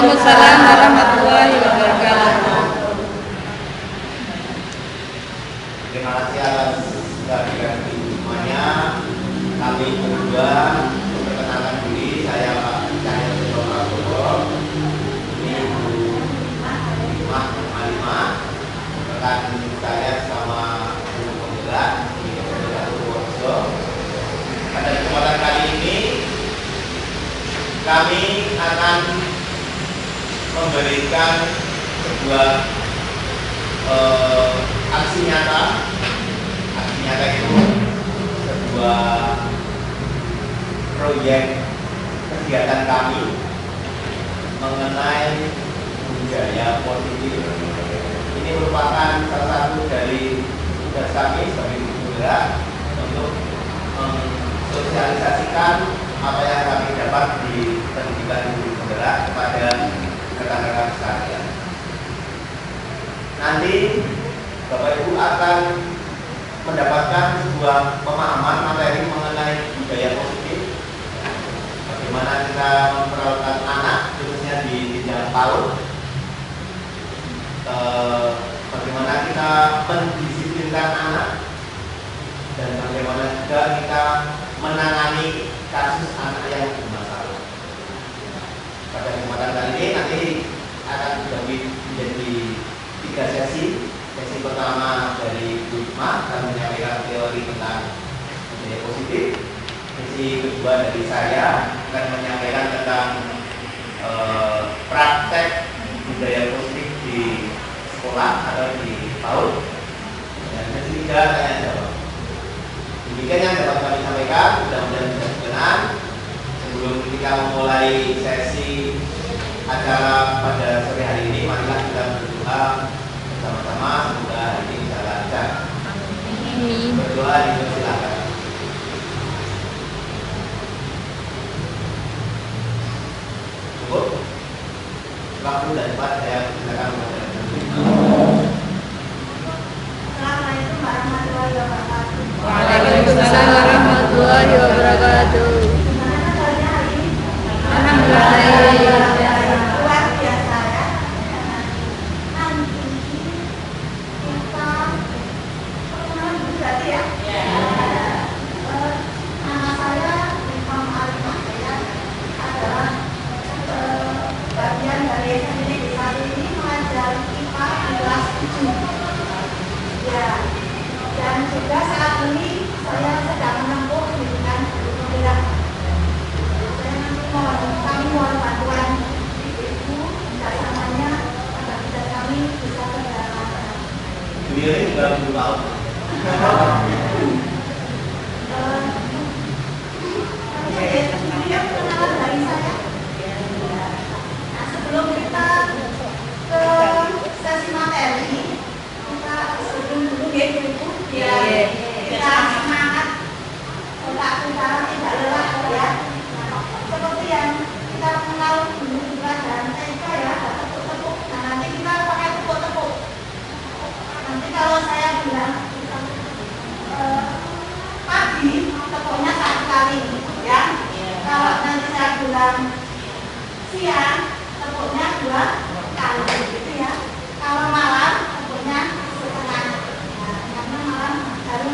Waalaikumsalam warahmatullahi wabarakatuh. Terima kasih atas kehadiran semuanya. Kami berdua memperkenalkan diri. Saya Pak Cahyo Prabowo. Ini Bu Alimah, rekan saya sama Bu Penggerak di Kabupaten Purworejo. Pada kesempatan kali ini kami akan memberikan sebuah aksi nyata. Aksi nyata itu sebuah proyek kegiatan kami mengenai budaya positif. Ini merupakan salah satu dari tugas kami sebagai penggerak untuk mensosialisasikan apa yang kami dapat di pendidikan guru penggerak kepada rekan-rekan sekalian. Nanti Bapak Ibu akan mendapatkan sebuah pemahaman materi mengenai budaya positif, bagaimana kita memperlakukan anak khususnya di jenjang PAUD, bagaimana kita mendisiplinkan anak, dan bagaimana juga kita menangani kasus anak yang bermasalah. Pada kesempatan kali ini nanti akan dibagi menjadi 3 sesi. Sesi pertama dari Bu Hikmah akan menyampaikan teori tentang budaya positif. Sesi kedua dari saya akan menyampaikan tentang praktek budaya positif di sekolah atau di PAUD. Dan sesi ketiga tanya jawab. Demikian yang dapat kami sampaikan. Mudah-mudahan bisa berkenan. Sebelum kita memulai sesi acara pada sore hari ini, marilah kita berdoa bersama-sama, semoga hari ini bisa lancar. Berdoa dipersilakan. Cukup? Waktu dan tempat saya silakan kepada Assalamualaikum warahmatullahi wabarakatuh. Waalaikumsalam warahmatullahi wabarakatuh. Gimana kabarnya hari ini? Alhamdulillah. Luar biasa ya. Nanti kita perkenalan dulu berarti ya. Nama saya Imam Alimah, saya adalah bagian dari SMP Desa ini mengajar IPA di kelas 7. Ya. Dan juga saat ini saya sedang menempuh pendidikan guru penggerak. Kami mohon bantuan ibu bersamanya agar bisa kami bisa berjalan. beliau ini juga belum tahu. Sebelumnya perkenalan dari saya. Nah, sebelum kita ke sesi materi, kita sebelum dulu ya ibu, biar kita semangat, otak kita tidak lelah ya. Seperti yang kita kenal dulu di pelajaran TK ya, ada tepuk-tepuk. Nah, nanti kita pakai tepuk-tepuk. Nanti kalau saya bilang pagi, tepuknya 1 kali ya. Kalau nanti saya bilang siang, tepuknya 2 kali gitu ya. Kalau malam, tepuknya setengah. Nah, karena malam baru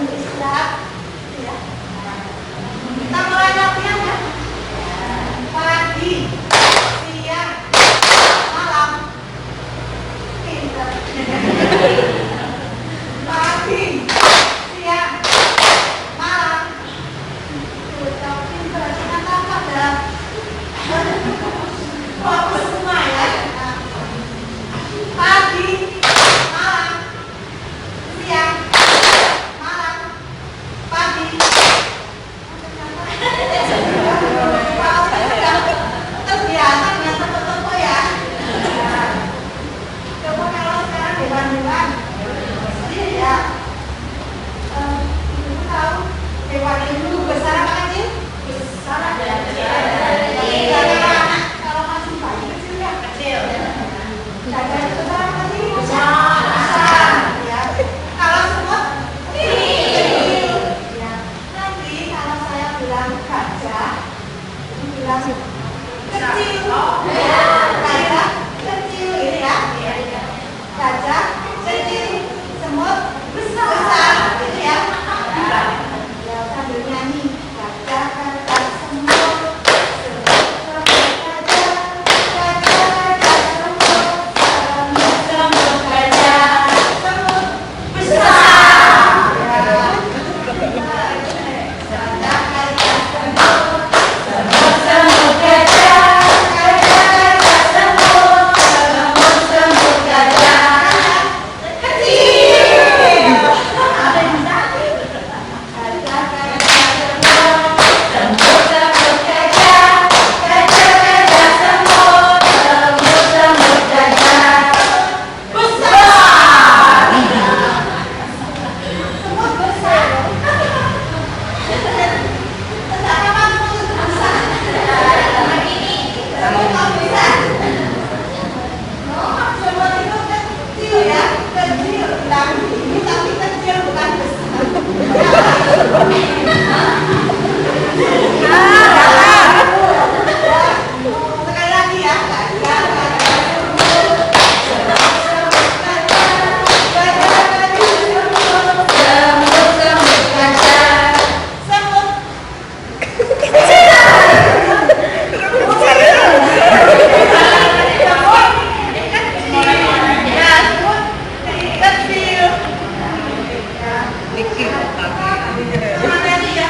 materi ya,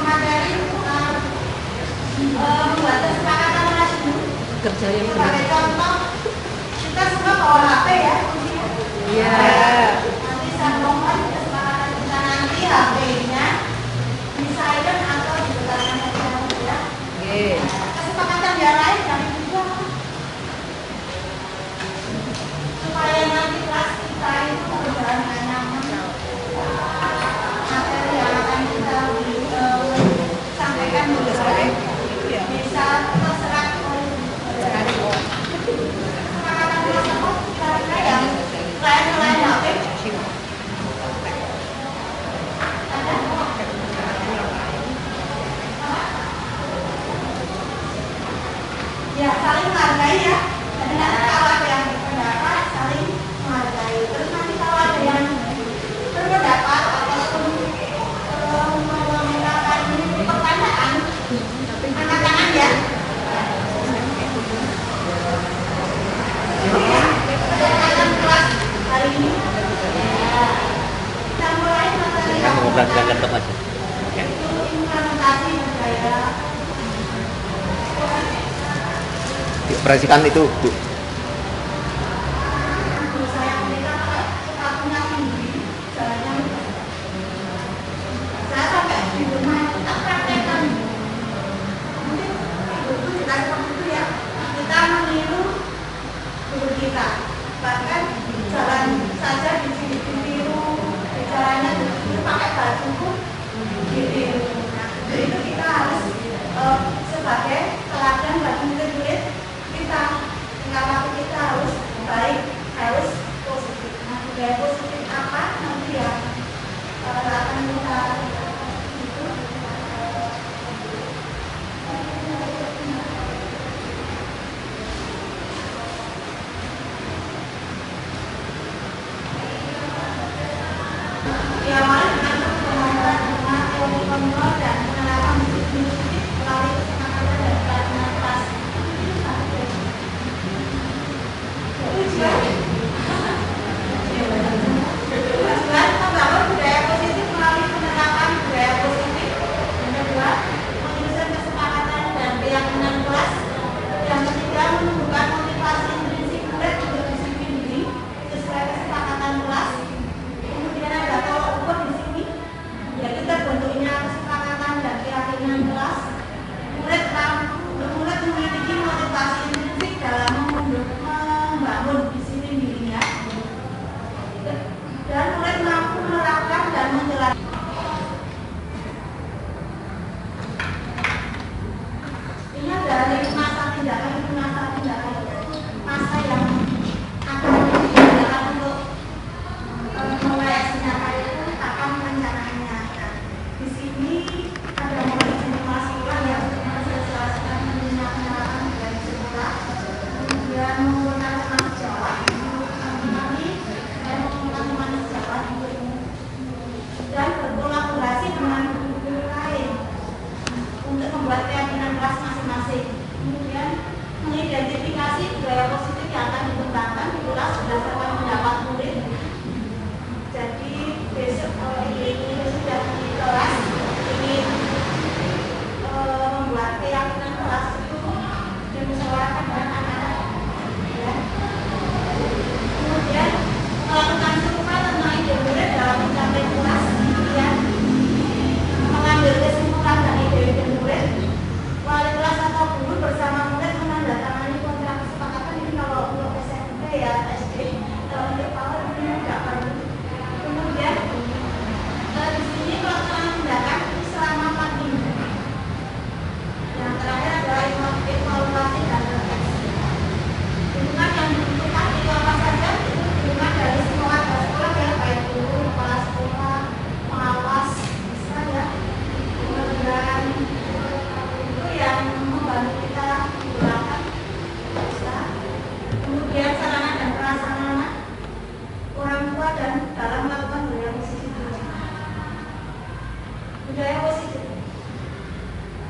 materi membuat kesepakatan kelas dulu. Kerja yang Sebagai contoh, kita semua bawa HP ya. Iya. Nanti saya mohon kesepakatan kita nanti HP-nya di silent atau di belakang saja ya. Kesepakatan yang lain dari juga supaya nanti kelas kita itu berjalan dengan nyaman. Materi yang akan kita sampaikan bisa terserap kesepakatan tersebut kira-kira yang lain-lain HP. Ya, saling menghargai ya. Jadi nanti kalau ada yang berpendapat, saling menghargai. Terus nanti kalau ada yang berpendapat ataupun menggunakan pertanyaan, angkat tangan ya. Kesempatan kelas hari ini. Kita mulai materi yang pertama, yaitu implementasi budaya. Diperhatikan itu, Bu. Saya berikan sepatunya tinggi, jalannya mudah. Saya sampai di rumah itu tak praktekkan. Mungkin ibu juga seperti itu ya. Kita meniru guru kita. Bahkan jalan saja ditiru, jalannya ditiru pakai baju pun ditiru. Nah, itu kita harus sebagai teladan bagi murid-murid kita, tingkah laku kita harus baik, harus positif. Nah, budaya positif apa nanti ya akan kita itu. Ya, mari dengan pemahaman ilmu kontrol dan penerapan disiplin melalui kesepakatan dan pelatihan kelas. Tujuan membangun budaya positif melalui penerapan budaya positif. Yang kedua, menyusun kesepakatan dan keyakinan kelas. Yang ketiga, menumbuhkan motivasi intrinsik murid untuk disiplin diri sesuai kesepakatan kelas. Kemudian ada tolak ukur di sini, yaitu terbentuknya kesepakatan dan keyakinan kelas. Murid memiliki motivasi intrinsik dalam membangun disiplin dirinya, dan murid mampu menerapkan dan menjalankan. Ini dari masa tindakan itu masa yang akan digunakan untuk memulai senjata itu kapan rencanaannya. Nah, di sini ada mulai simulasi ulang yang mensosialisasikan penerapan dari sekolah, kemudian menggunakan teman sejawat, dan menggunakan teman sejawat dan berkolaborasi dengan guru lain untuk membuat keyakinan kelas masing-masing. Kemudian mengidentifikasi budaya positif yang akan dikembangkan di kelas berdasarkan pendapat murid. Jadi besok kalau ibu-ibu sudah di kelas ingin membuat keyakinan kelas itu dimusyawarahkan dengan anak-anak ya. Kemudian melakukan survei tentang ide murid dalam mencapai kelas, kemudian mengambil kesimpulan dari ide murid. Wali kelas atau guru bersama murid menandatangani kontrak kesepakatan. Ini kalau untuk SMP ya, SD. Kalau untuk PAUD ini tidak perlu. Kemudian di sini pelaksanaan tindakan selama 4 minggu. Yang terakhir adalah evaluasi dan refleksi. Dukungan yang dibutuhkan itu apa saja? Itu dukungan dari semua warga sekolah ya, baik guru, kepala sekolah, pengawas, bisa ya. Kemudian itu yang membantu kita menggunakan bisa. Kemudian sarana dan prasarana orang tua dan dalam melakukan budaya positif. Budaya positif.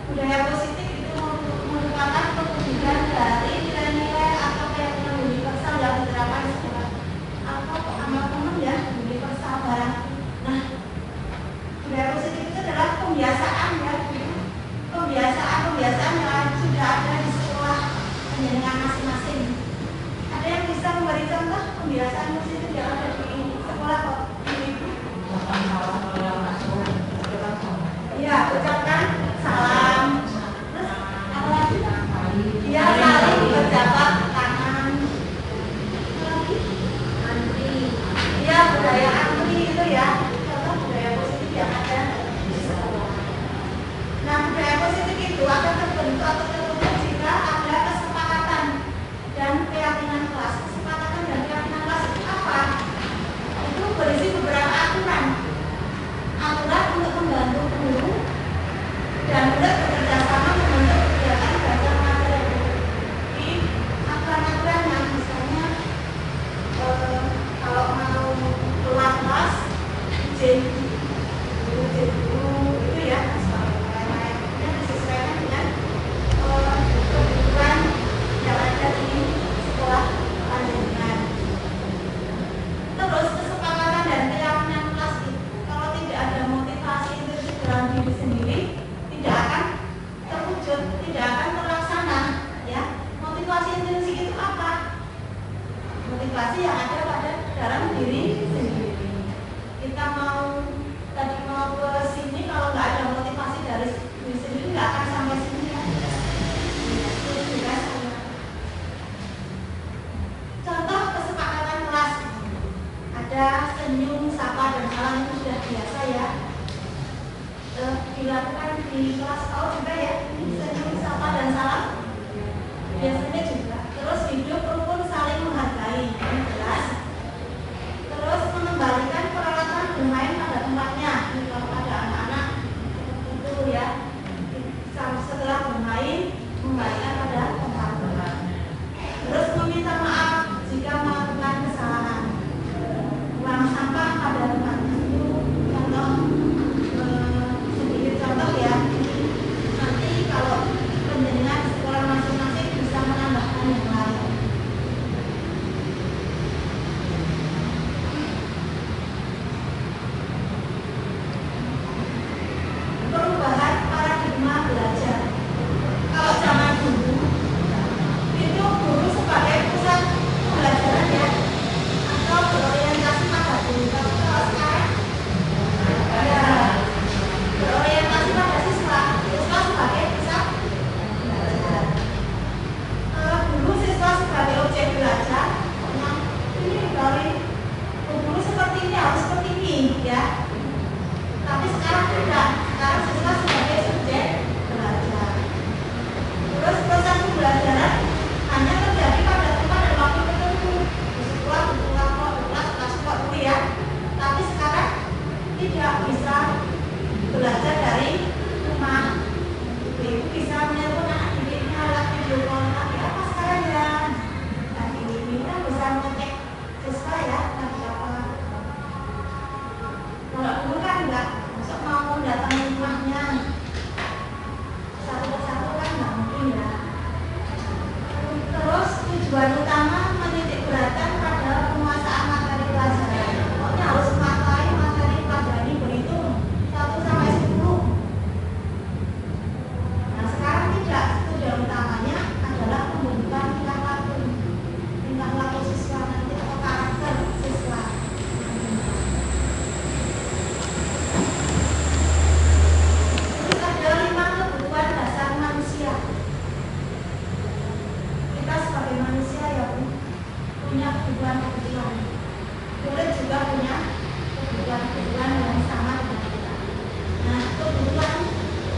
Budaya positif itu merupakan perwujudan dari nilai-nilai atau keyakinan universal yang diterapkan di sekolah atau amal umum ya, universal barang. Nah, membantu guru dan murid bekerja sama membentuk kegiatan belajar mengajar di aturan-aturan yang misalnya kalau mau keluar kelas izin guru itu ya, lain-lain yang disesuaikan dengan kebutuhan yang ada di sekolah panjenengan. Terus kesepakatan dan keyakinan kelas itu kalau tidak ada motivasi itu dalam diri sendiri tidak akan terwujud, tidak akan terlaksana ya. Motivasi intrinsik itu apa? Motivasi yang ada pada dalam diri sendiri. Kita tadi mau ke sini, kalau nggak ada motivasi dari diri sendiri nggak akan sampai sini ya. Itu juga sama. Contoh kesepakatan kelas ada senyum, sapa, dan salam itu sudah biasa ya. Dilakukan di kelas kau juga ya, senyum, sapa, dan salam biasanya juga. Terus hidup rukun saling menghargai, ini jelas. Terus mengembalikan peralatan bermain pada tempatnya. Ini kalau ada anak-anak itu ya, setelah bermain mengembalikan pada tempatnya. Terus meminta maaf jika melakukan kesalahan. Buang sampah pada tempatnya. Itu contoh sedikit contoh ya. Nanti kalau penjenengan sekolah masing-masing bisa menambahkan yang lain. Perubahan paradigma belajar. Kalau zaman dulu itu guru sebagai pusat pembelajaran ya, atau berorientasi pada guru. Tapi kalau sekarang ya berorientasi pada siswa, siswa sebagai pusat belajar. Guru siswa sebagai objek belajar. Nah, ini dari guru seperti ini harus seperti ini ya. Tapi sekarang tidak. Sekarang siswa sebagai subjek belajar. Terus proses pembelajaran hanya terjadi pada tempat dan waktu tertentu. Di sekolah, di kelas itu ya. Tapi sekarang tidak bisa belajar dari rumah. Ibu bisa menelpon anak didiknya lewat video call. Tapi apa sekarang ya? Nah, ini kan bisa mengecek siswa ya. Lagi apa? Kalau dulu kan enggak, masuk mau datangi rumahnya satu persatu kan nggak mungkin ya. Terus tujuan utama menitik beratkan pada penguasaan materi pelajaran. Pokoknya harus menguasai materi pelajaran ini berhitung 1 sampai 10. Nah sekarang tidak, tujuan utamanya adalah pembentukan tingkah laku siswa nanti atau karakter siswa. Terus ada 5 kebutuhan dasar manusia. Kita sebagai manusia ya punya kebutuhan. Murid juga punya kebutuhan yang sama dengan kita. Nah kebutuhan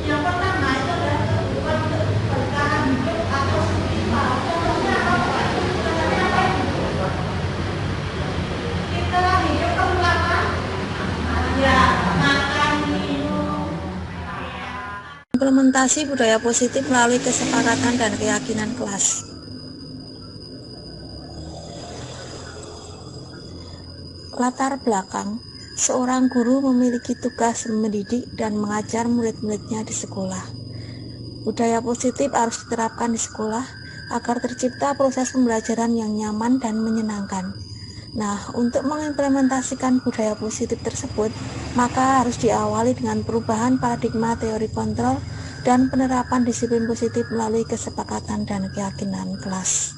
yang pertama itu adalah kebutuhan untuk bertahan hidup atau spiritual. Contohnya apa? Contohnya apa itu? Kita hidup perlu apa? Ya makan, minum. Implementasi budaya positif melalui kesepakatan dan keyakinan kelas. Latar belakang, seorang guru memiliki tugas mendidik dan mengajar murid-muridnya di sekolah. Budaya positif harus diterapkan di sekolah agar tercipta proses pembelajaran yang nyaman dan menyenangkan. Nah, untuk mengimplementasikan budaya positif tersebut, maka harus diawali dengan perubahan paradigma teori kontrol dan penerapan disiplin positif melalui kesepakatan dan keyakinan kelas.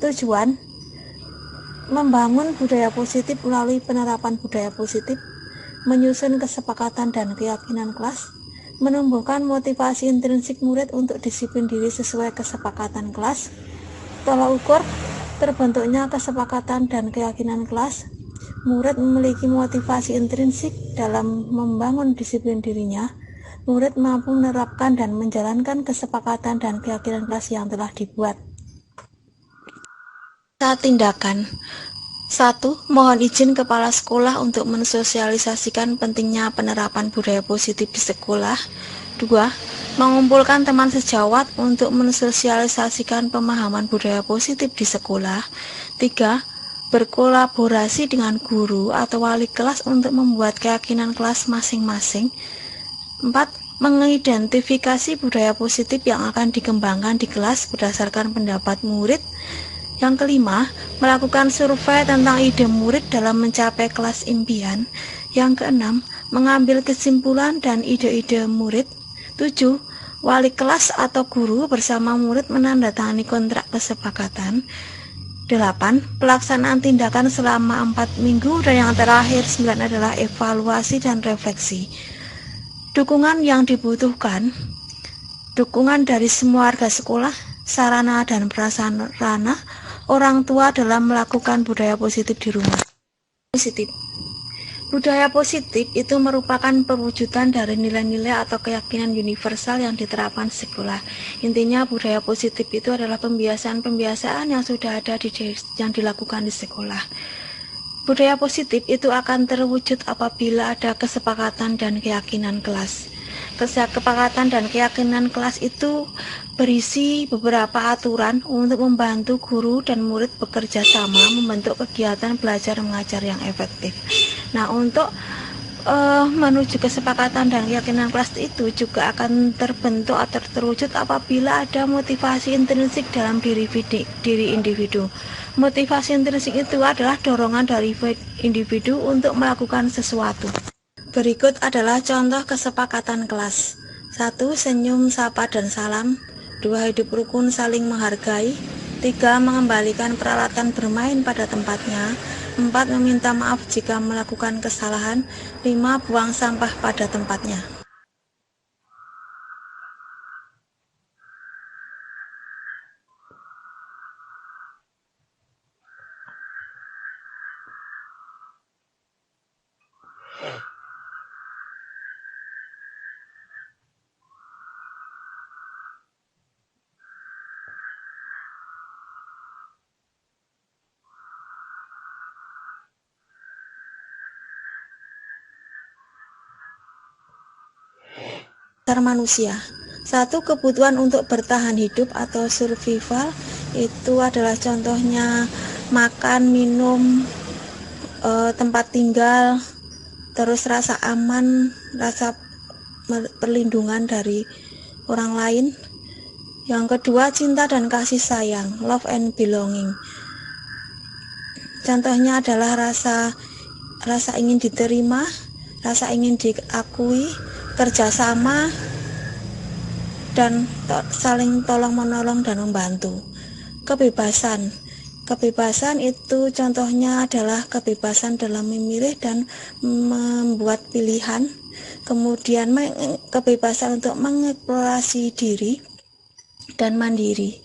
Tujuan membangun budaya positif melalui penerapan budaya positif, menyusun kesepakatan dan keyakinan kelas, menumbuhkan motivasi intrinsik murid untuk disiplin diri sesuai kesepakatan kelas, tolak ukur terbentuknya kesepakatan dan keyakinan kelas, murid memiliki motivasi intrinsik dalam membangun disiplin dirinya, murid mampu menerapkan dan menjalankan kesepakatan dan keyakinan kelas yang telah dibuat. Tindakan 1. Mohon izin kepala sekolah untuk mensosialisasikan pentingnya penerapan budaya positif di sekolah. 2. Mengumpulkan teman sejawat untuk mensosialisasikan pemahaman budaya positif di sekolah. 3. Berkolaborasi dengan guru atau wali kelas untuk membuat keyakinan kelas masing-masing. 4. Mengidentifikasi budaya positif yang akan dikembangkan di kelas berdasarkan pendapat murid. Yang kelima, melakukan survei tentang ide murid dalam mencapai kelas impian. Yang keenam, mengambil kesimpulan dan ide-ide murid. 7. Wali kelas atau guru bersama murid menandatangani kontrak kesepakatan. 8. Pelaksanaan tindakan selama 4 minggu. Dan yang terakhir 9 adalah evaluasi dan refleksi. Dukungan yang dibutuhkan, dukungan dari semua warga sekolah, sarana dan prasarana, orang tua dalam melakukan budaya positif di rumah. Positif. Budaya positif itu merupakan perwujudan dari nilai-nilai atau keyakinan universal yang diterapkan di sekolah. Intinya budaya positif itu adalah pembiasaan-pembiasaan yang sudah ada yang dilakukan di sekolah. Budaya positif itu akan terwujud apabila ada kesepakatan dan keyakinan kelas. Kesepakatan dan keyakinan kelas itu berisi beberapa aturan untuk membantu guru dan murid bekerja sama membentuk kegiatan belajar mengajar yang efektif. Nah, untuk menuju kesepakatan dan keyakinan kelas itu juga akan terbentuk atau terwujud apabila ada motivasi intrinsik dalam diri individu. Motivasi intrinsik itu adalah dorongan dari individu untuk melakukan sesuatu. Berikut adalah contoh kesepakatan kelas. 1. Senyum, sapa, dan salam. 2. Hidup rukun, saling menghargai. 3. Mengembalikan peralatan bermain pada tempatnya. 4. Meminta maaf jika melakukan kesalahan. 5. Buang sampah pada tempatnya. Dasar manusia. 1. Kebutuhan untuk bertahan hidup atau survival itu adalah contohnya makan, minum, tempat tinggal, terus rasa aman, rasa perlindungan dari orang lain. Yang kedua, cinta dan kasih sayang, love and belonging. Contohnya adalah rasa ingin diterima, rasa ingin diakui, kerjasama, dan saling tolong-menolong dan membantu. Kebebasan itu contohnya adalah kebebasan dalam memilih dan membuat pilihan. Kemudian kebebasan untuk mengeksplorasi diri dan mandiri.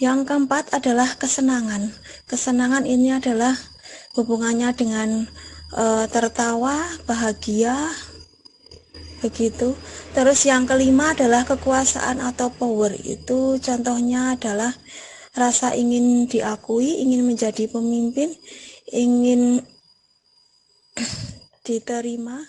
Yang keempat adalah kesenangan. Kesenangan ini adalah hubungannya dengan tertawa, bahagia, begitu. Terus yang kelima adalah kekuasaan atau power. Itu contohnya adalah rasa ingin diakui, ingin menjadi pemimpin, ingin diterima.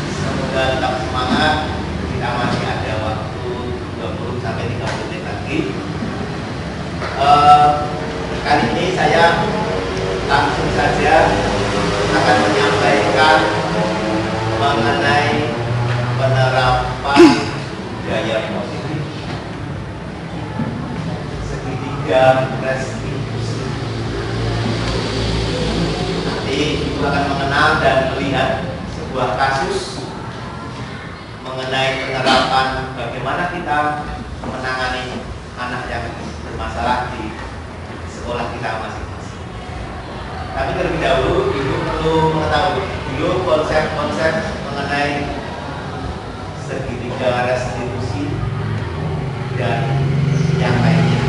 Semoga tetap semangat. Kita masih ada waktu 20 sampai 30 menit lagi. Kali ini saya langsung saja akan menyampaikan mengenai penerapan budaya positif segitiga restitusi. Nanti Ibu akan mengenal dan melihat sebuah kasus mengenai penerapan bagaimana kita menangani anak yang bermasalah di sekolah kita masing-masing. Tapi terlebih dahulu Ibu perlu mengetahui dulu konsep-konsep mengenai segitiga restitusi dan yang lainnya.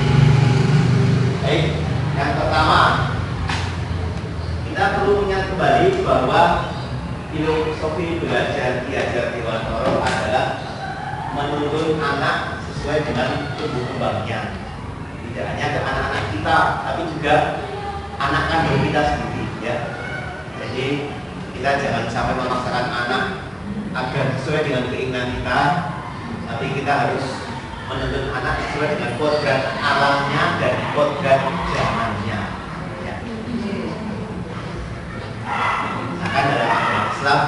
Baik, yang pertama kita perlu mengingat kembali bahwa filosofi belajar Ki Hajar Dewantara adalah menuntun anak sesuai dengan tumbuh kembangnya. Tidak hanya ke anak-anak kita, tapi juga anak kandung kita sendiri, ya. Jadi kita jangan sampai memaksakan anak agar sesuai dengan keinginan kita, tapi kita harus menuntun anak sesuai dengan kodrat alamnya dan kodrat zamannya. Ya. Akan dalam agama Islam,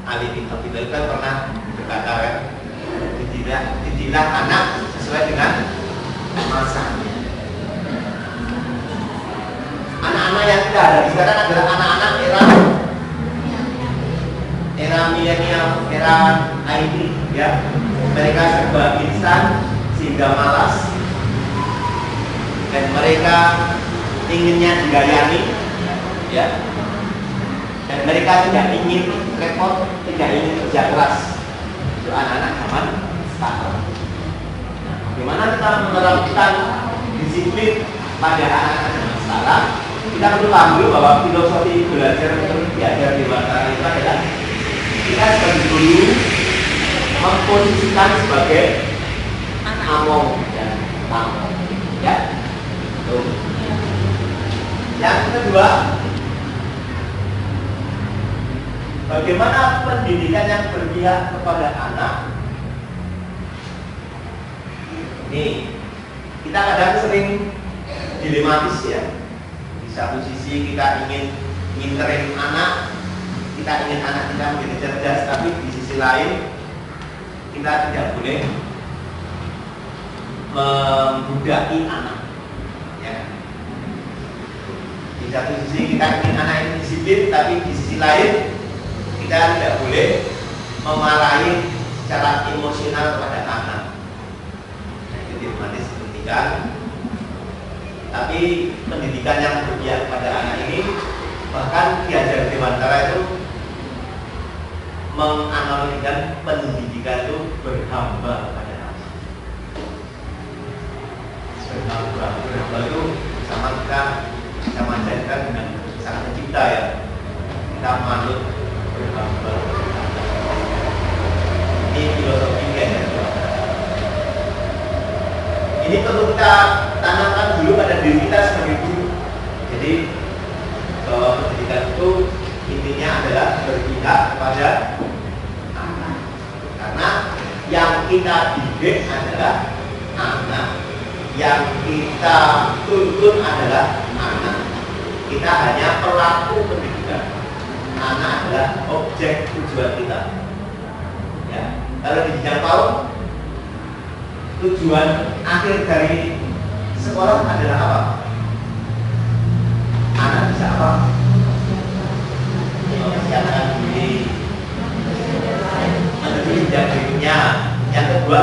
Ali bin Abi Thalib kan pernah berkata, kan, didilah anak sesuai dengan masanya. Anak-anak yang kita hadapi sekarang adalah anak-anak era milenial, era IT, ya. Mereka serba instan sehingga malas, dan mereka inginnya dilayani, ya. Dan mereka tidak ingin repot, tidak ingin kerja keras. Itu anak-anak zaman sekarang. Nah, bagaimana kita menerapkan disiplin pada anak-anak zaman sekarang? Kita perlu paham dulu bahwa filosofi belajar Ki Hajar Dewantara itu adalah kita sebagai guru memposisikan sebagai among dan tamong, ya. Tuh. Yang kedua, bagaimana pendidikan yang berpihak kepada anak? Nih, kita kadang sering dilematis, ya. Di satu sisi kita ingin nginterin anak, kita ingin anak kita menjadi cerdas, tapi di sisi lain kita tidak boleh membudaki anak, ya. Di satu sisi kita ingin anak ini disiplin, tapi di sisi lain kita tidak boleh memarahi secara emosional kepada anak. Nah, itu dilematis pendidikan. Tapi pendidikan yang berpihak kepada anak ini, bahkan Ki Hajar Dewantara itu menganalogikan pendidikan itu berhamba kepada nafsu. Berhamba itu sama kita bisa manjakan dengan sang pencipta, ya. Kita manut berhamba. Ini filosofi Ki Hajar Dewantara. Ini perlu kita tanamkan dulu pada diri kita sebagai guru. Jadi bahwa pendidikan itu intinya adalah berpihak kepada anak. Karena yang kita didik adalah anak, yang kita tuntun adalah anak. Kita hanya pelaku pendidikan. Anak adalah objek tujuan kita. Ya, kalau di jenjang PAUD, tujuan akhir dari sekolah adalah apa? Anak bisa apa? Mempersiapkan diri menuju jenjang berikutnya. Yang kedua,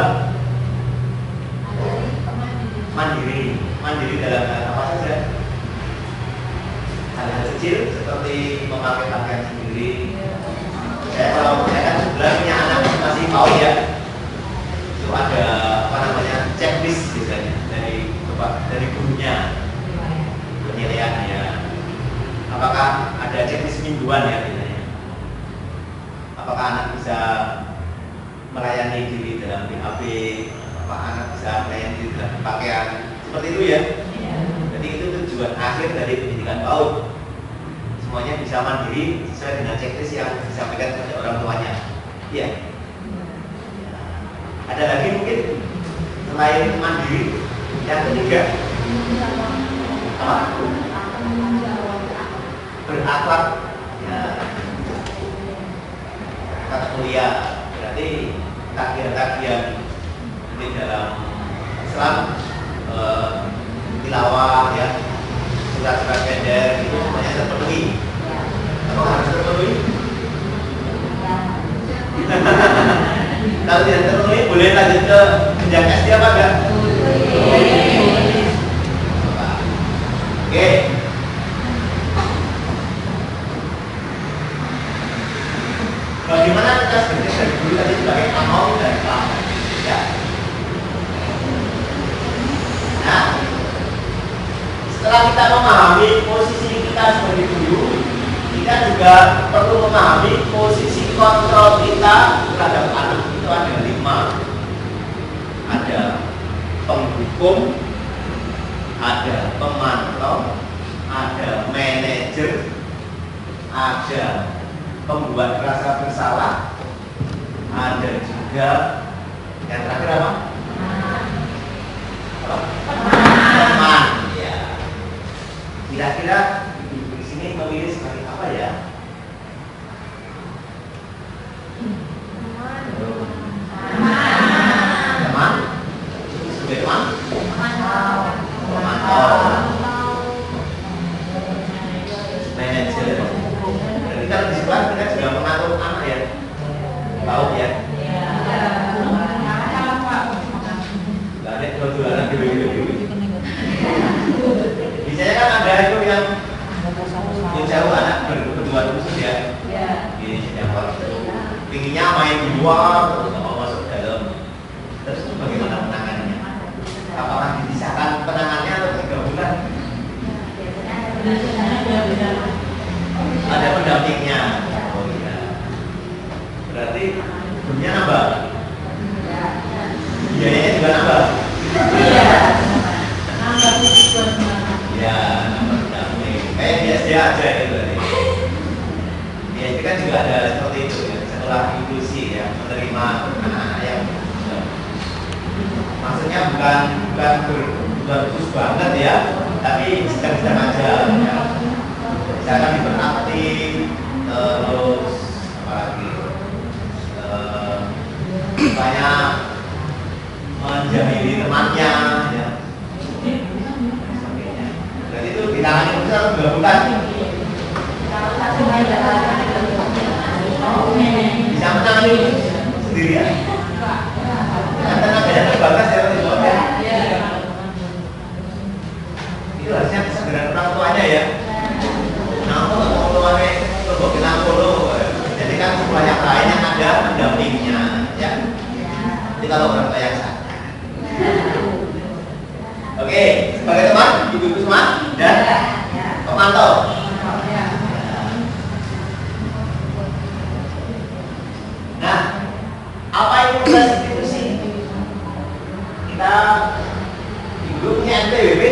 mandiri. Mandiri dalam hal apa saja? Hal-hal kecil seperti memakai pakaian sendiri. Kalau saya kan sebenarnya punya anak masih PAUD, ya. Itu ada apa namanya, checklist biasanya dari gurunya, penilaiannya. Apakah ada checklist mingguan, ya, biasanya? Apakah anak bisa melayani diri dalam BAB? Apakah anak bisa melayani diri dalam pakaian? Seperti itu, ya. Jadi itu tujuan akhir dari pendidikan PAUD. Semuanya bisa mandiri sesuai dengan checklist yang disampaikan kepada orang tuanya. Iya. Ada lagi mungkin selain mandiri, yang ketiga apa? Berakhlak, ya. Akhlak mulia, berarti tagihan-tagihan ini dalam Islam, tilawah, ya, surat-surat pendek itu semuanya terpenuhi. Apa harus terpenuhi? Kalau tidak terpenuhi, boleh lanjut ke jenjang SD apa enggak? Oke. Bagaimana kita sebenarnya dari dulu tadi sebagai among dan tamong, ya. Nah, setelah kita memahami posisi kita sebagai guru, kita juga perlu memahami posisi kontrol kita terhadap anak itu ada 5. Ada penghukum, ada pemantau, ada manajer, ada pembuat rasa bersalah, ada juga yang terakhir apa? Teman. Ya. Kira-kira ibu di sini memilih sebagai apa ya? Teman. Sebagai teman? Pemantau. Manajer. Jadi kalau di sekolah kita juga mengatur anak ya. Tahu ya? Gak ada jualan gitu. Biasanya kan ada itu yang jauh anak berdua khusus ya. Di Jawa. Pinginnya main di luar, terus nggak mau masuk dalam. Terus itu bagaimana penanganannya? Apakah dipisahkan penanganannya atau 3 bulan? Ada pendampingnya. Oh iya. Berarti punya nambah. Biayanya juga nambah. Ya, nambah pendamping. Kayak biasa aja gitu. Ya itu kan juga ada seperti itu ya. Sekolah inklusi ya, menerima anak yang maksudnya bukan khusus banget ya, tapi sedang-sedang aja ya. Misalkan diperakti, terus apa lagi, misalnya menjamili temannya ya. Dan itu ditangani besar 2 bulan. Bisa menangani sendirian. Karena tenaganya terbatas ya teman-teman ya. Itu harusnya segera orang tuanya ya. Nah, orang tuanya coba kita follow. Jadi kan sekolah yang lain yang ada pendampingnya ya. Jadi kalau orang tua yang sadar. Oke, sebagai teman, ibu-ibu semua dan pemantau. Nah, apa itu restitusi? Kita ibu punya NPWP?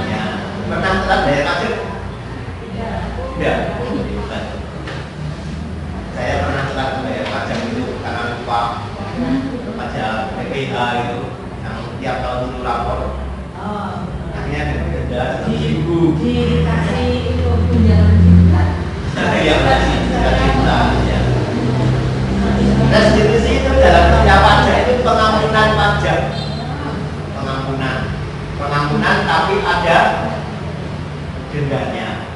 Ya, pernah telat bayar pajak? Tidak. Saya pernah telat bayar pajak itu karena lupa pajak PPH itu yang tiap tahun dulu lapor. Akhirnya ada denda 100.000. Dikasih itu tunjangan juta. Yang kasih juta ya. Restitusi itu dalam kerja pajak itu pengampunan pajak, pengampunan tapi ada dendanya.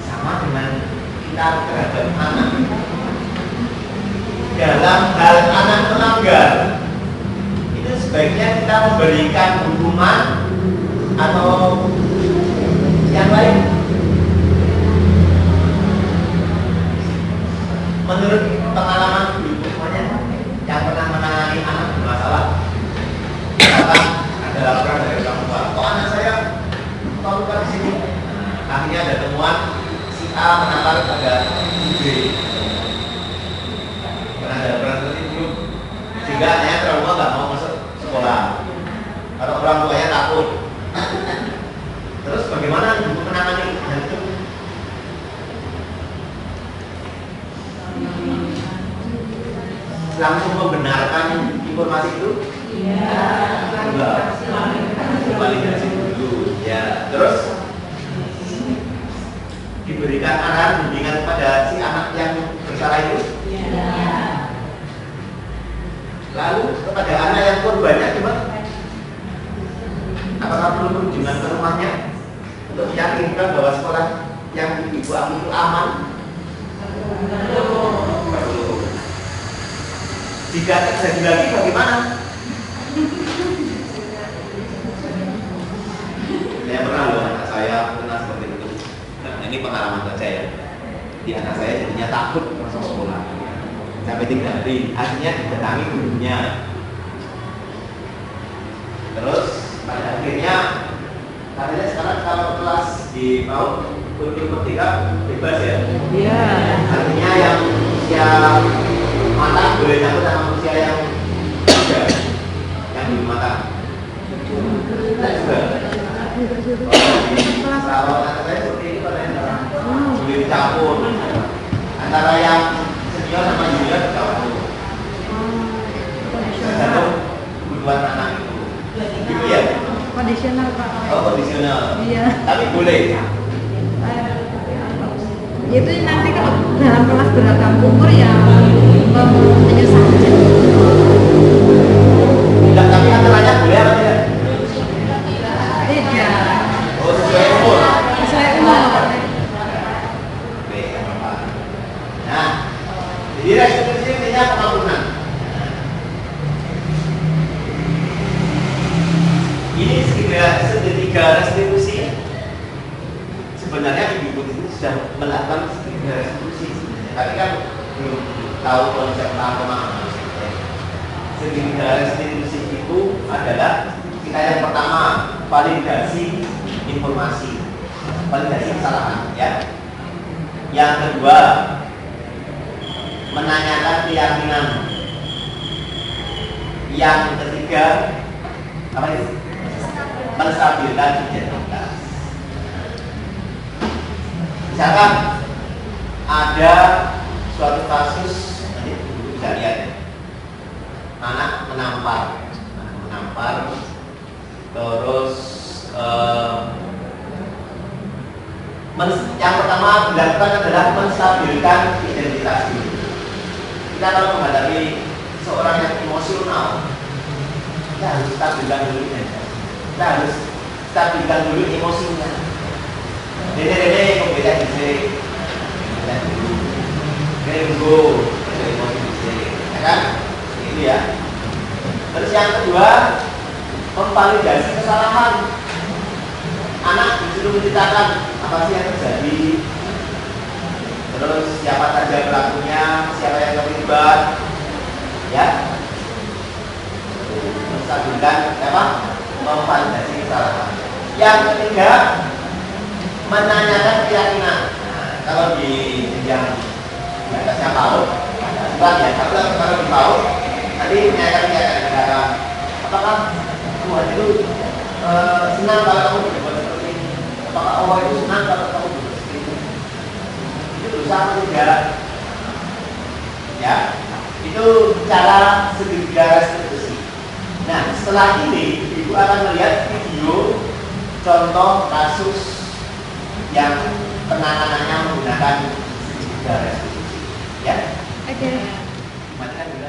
Sama dengan kita terhadap anak. Dalam hal anak melanggar, itu sebaiknya kita memberikan hukuman atau yang lain. Menurut pengalaman dulu semuanya yang pernah menangani anak bermasalah, misalkan ada laporan dari orang tua, kok anak saya luka di sini. Nah, akhirnya ada temuan si A menangkap pada si B. Karena ada laporan seperti itu, sehingga anaknya trauma nggak mau masuk sekolah. Kalau orang tuanya takut. Terus bagaimana ibu menangani hal itu? Langsung membenarkan informasi itu? Iya. Validasi dulu. Ya. Terus diberikan arahan bimbingan kepada si anak yang bersalah itu? Iya. Lalu kepada anak yang korbannya gimana? Apakah perlu kunjungan ke rumahnya untuk meyakinkan bahwa sekolah yang ibu ambil itu aman? Perlu. Jika terjadi lagi bagaimana? Saya pernah loh, anak saya pernah seperti itu. Nah, ini pengalaman saja ya. Di anak saya jadinya takut masuk sekolah sampai 3 hari. Akhirnya didatangi gurunya. Terus pada akhirnya katanya sekarang kalau kelas di PAUD kurikulum merdeka bebas ya. Iya. Artinya yang usia matang boleh nyambut sama usia yang muda, yang belum matang. Tidak juga. Kalau kata saya seperti ini pada boleh dicampur antara yang senior sama junior dicampur. Tergantung kebutuhan anak itu. Gitu ya? Kondisional Pak. Oh, kondisional. Iya. Tapi boleh. Itu nanti kalau dalam kelas beragam umur ya menyesuaikan. Tidak, tapi aturannya boleh apa tidak? Tidak. Oh, sesuai umur. Sesuai umur. Oke, apa? Nah, jadi restitusi intinya pengampunan. Ini segitiga restitusi. Sebenarnya Ibu Putri itu sudah melakukan segitiga restitusi, tapi kan belum tahu konsep apa. Segitiga restitusi itu adalah kita yang pertama validasi informasi, validasi kesalahan, ya. Yang kedua menanyakan keyakinan. Yang ketiga apa itu? Menstabilkan identitas. Misalkan ada suatu kasus, nanti Ibu bisa lihat ya. Anak menampar, terus yang pertama dilakukan adalah menstabilkan identitas dulu. Kita kalau menghadapi seorang yang emosional, kita harus stabilkan dulu identitas. Kita harus stabilkan dulu emosinya. Dene pembeda dhisik. Dan dulu. Nunggu emosi dhisik. Ya kan? Itu ya. Terus yang kedua, memvalidasi kesalahan. Anak disuruh menceritakan apa sih yang terjadi. Terus siapa saja pelakunya, siapa yang terlibat. Ya. Menstabilkan apa? Memvalidasi kesalahan. Yang ketiga, menanyakan keyakinan. Nah, kalau di yang di atasnya PAUD, ya, kalau di PAUD nanti menanyakan keyakinan. Apakah Tuhan itu senang kalau kamu berbuat seperti ini? Apakah Allah itu senang kalau kamu berbuat seperti ini? Itu dosa atau tidak? Ya, itu cara segitiga restitusi. Nah, setelah ini Ibu akan melihat video contoh kasus yang penanganannya menggunakan segitiga restitusi. Ya? Oke. Matikan dulu.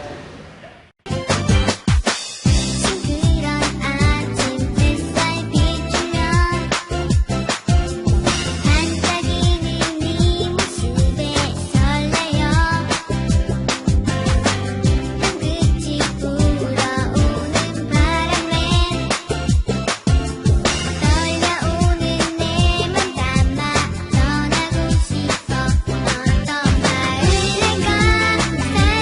떠나고 싶어 어떤 마을에 가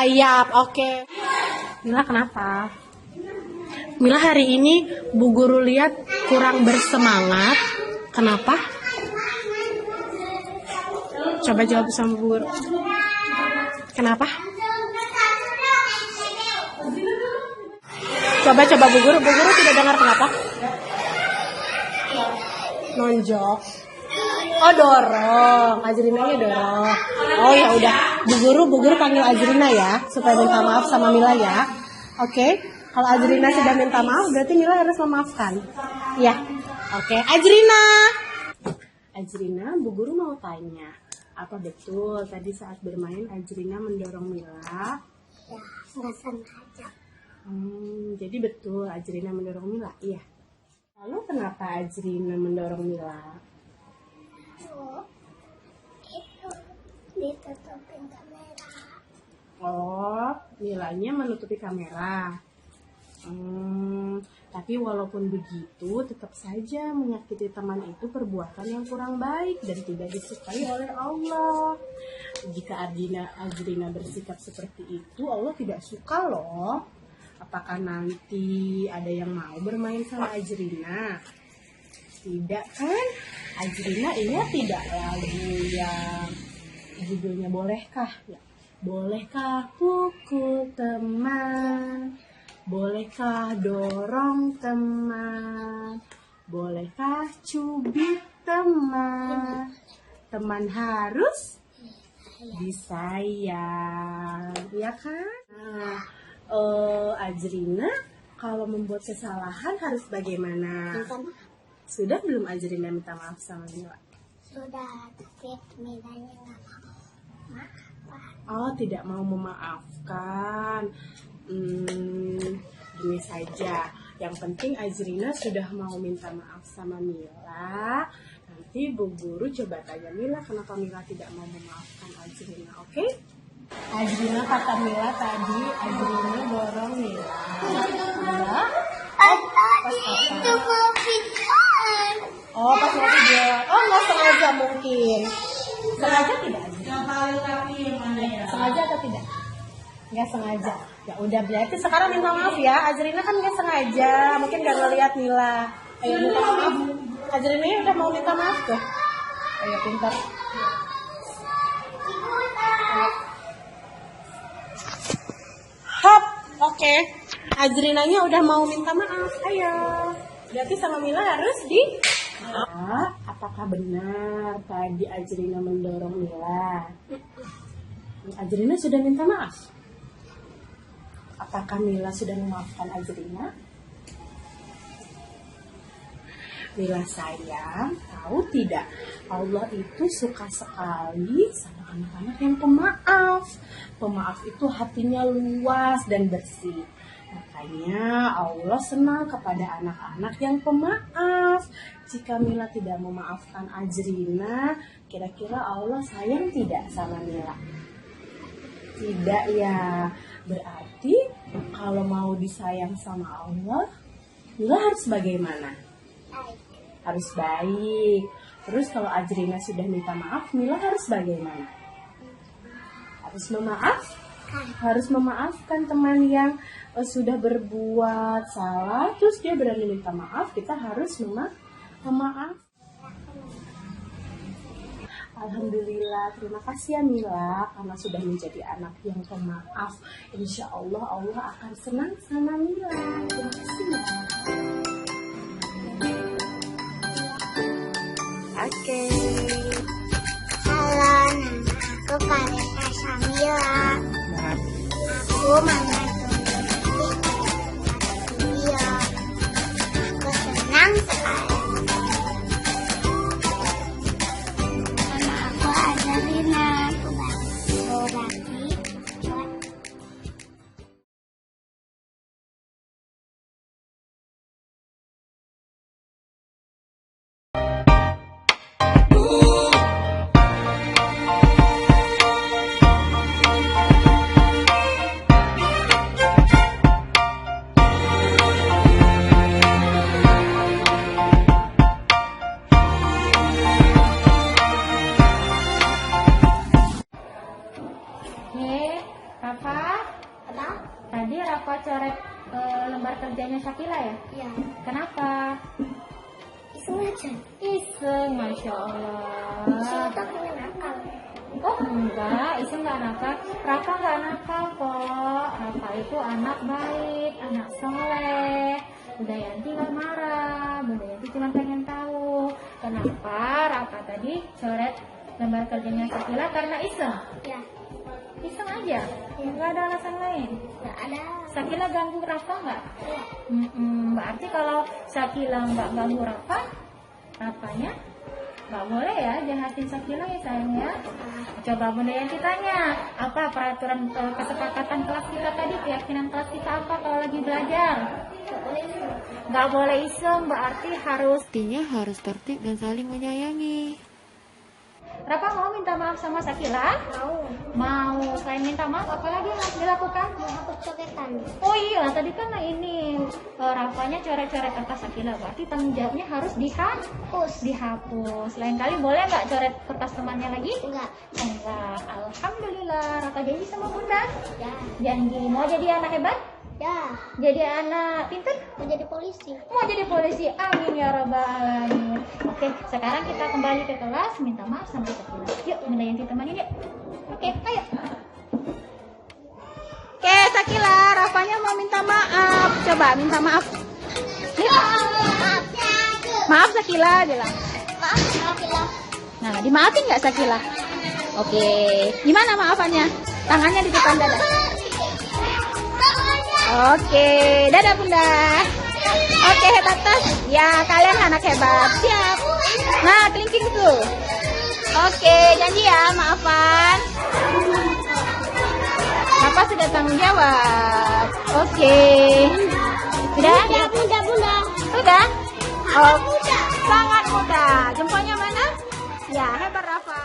sayap. Oke. Mila kenapa? Mila hari ini Bu Guru lihat kurang bersemangat. Kenapa? Coba jawab sama Bu Guru. Kenapa? Coba Bu Guru. Bu Guru tidak dengar kenapa? Nonjok. Oh dorong, Ajrinanya dorong. Oh ya udah, Bu Guru panggil Ajrina ya, supaya minta maaf sama Mila ya. Oke, kalau Ajrina sudah minta maaf, berarti Mila harus memaafkan. Ya, oke. Ajrina, Bu Guru mau tanya, apa betul tadi saat bermain Ajrina mendorong Mila? Ya, nggak sengaja. Jadi betul Ajrina mendorong Mila, iya. Lalu kenapa Ajrina mendorong Mila? Itu ditutupin kamera. Oh, Milanya menutupi kamera. Tapi walaupun begitu, tetap saja menyakiti teman itu perbuatan yang kurang baik dan tidak disukai oleh Allah. Jika Ajrina bersikap seperti itu, Allah tidak suka loh. Apakah nanti ada yang mau bermain sama Ajrina? Tidak kan? Ajrina ini tidak lagu yang judulnya bolehkah ya? Bolehkah pukul teman? Bolehkah dorong teman? Bolehkah cubit teman? Teman harus disayang, ya kan? Nah, Ajrina kalau membuat kesalahan harus bagaimana? Sudah belum Ajrina minta maaf sama Mila? Sudah, tapi Milanya nggak mau maafkan. Oh, tidak mau memaafkan. Gini saja. Yang penting Ajrina sudah mau minta maaf sama Mila. Nanti Bu Guru coba tanya Mila kenapa Mila tidak mau memaafkan Ajrina, oke? Ajrina kata Mila tadi, Ajrina dorong Mila. Mila? Tadi itu mau pingsan. Oh, pas mau tidur. Oh, nggak sengaja mungkin. Sengaja tidak? Sengaja atau tidak? Nggak sengaja. Ya udah, berarti sekarang minta maaf ya. Ajrina kan nggak sengaja. Mungkin nggak ngeliat Mila. Ayo minta maaf. Ajrina udah mau minta maaf tuh. Ayo pintar. Hop, oke. Ajrinanya udah mau minta maaf. Ayo. Berarti sama Mila harus apakah benar tadi Ajrina mendorong Mila? Ajrina sudah minta maaf. Apakah Mila sudah memaafkan Ajrina? Mila sayang, tahu tidak? Allah itu suka sekali sama anak-anak yang pemaaf. Pemaaf itu hatinya luas dan bersih. Makanya Allah senang kepada anak-anak yang pemaaf. Jika Mila tidak memaafkan Ajrina, kira-kira Allah sayang tidak sama Mila? Tidak ya. Berarti kalau mau disayang sama Allah, Mila harus bagaimana? Harus baik. Terus kalau Ajrina sudah minta maaf, Mila harus bagaimana? Harus harus memaafkan teman yang sudah berbuat salah, terus dia berani minta maaf, kita harus memaaf. Alhamdulillah, terima kasih ya Mila karena sudah menjadi anak yang pemaaf. Insya Allah Allah akan senang sama Mila. Terima kasih ya. Oke. Halo, nama aku Karita Samila. Aku mama video. Aku senang sekali. Nama aku Azalina. Aku berbakti buat Rafa, Apa? tadi Rafa coret lembar kerjanya Syakila ya? Ya. Kenapa? Iseng aja. Iseng, Masya Allah. Iseng itu punya nakal. Oh enggak, Iseng nggak nakal. Rafa nggak nakal kok. Rafa itu anak baik, anak soleh. Bunda Yanti nggak marah. Bunda Yanti cuma pengen tahu kenapa Rafa tadi coret lembar kerjanya Syakila karena iseng. Ya. Iseng aja, nggak ada alasan lain. Nggak ada. Syakila ganggu Rafa nggak? Ya. Berarti kalau Syakila nggak ganggu Rafa, Rafanya nggak boleh ya jahatin Syakila ya sayang ya. Coba Bunda Yanti tanya, apa peraturan kesepakatan kelas kita tadi, keyakinan kelas kita apa kalau lagi belajar? Nggak boleh iseng. Nggak boleh iseng, berarti harus. Artinya harus tertib dan saling menyayangi. Rafa mau minta maaf sama Syakila? Mau. Selain minta maaf, apa lagi yang harus dilakukan? Menghapus coretan. Oh iya, tadi kan ini Rafanya coret-coret kertas Syakila, berarti tanggung jawabnya harus dihapus. Lain kali boleh nggak coret kertas temannya lagi? Enggak. Enggak. Alhamdulillah, Rafa janji sama Bunda. Ya. Janji mau jadi anak hebat? Ya. Jadi anak pintar? Mau jadi polisi. Mau jadi polisi? Amin ya rabbal alamin. Oke, sekarang kita kembali ke kelas, minta maaf sama Syakila. Yuk, Bunda Yanti temanin yuk. Oke, ayo. Oke, Syakila, Rafanya mau minta maaf. Coba minta maaf. Yuk. Maaf Syakila, bilang. Maaf, Syakila. Nah, dimaafin nggak Syakila? Oke, gimana maafannya? Tangannya di depan dada. Oke, dadah Bunda. Oke, hebat tas. Ya, kalian anak hebat. Siap. Nah, kelingking tuh. Oke, janji ya, maafan. Bapak sudah tanggung jawab. Oke. Sudah? Bunda. Sudah? Oh, sangat mudah. Jempolnya mana? Ya, hebat Rafa.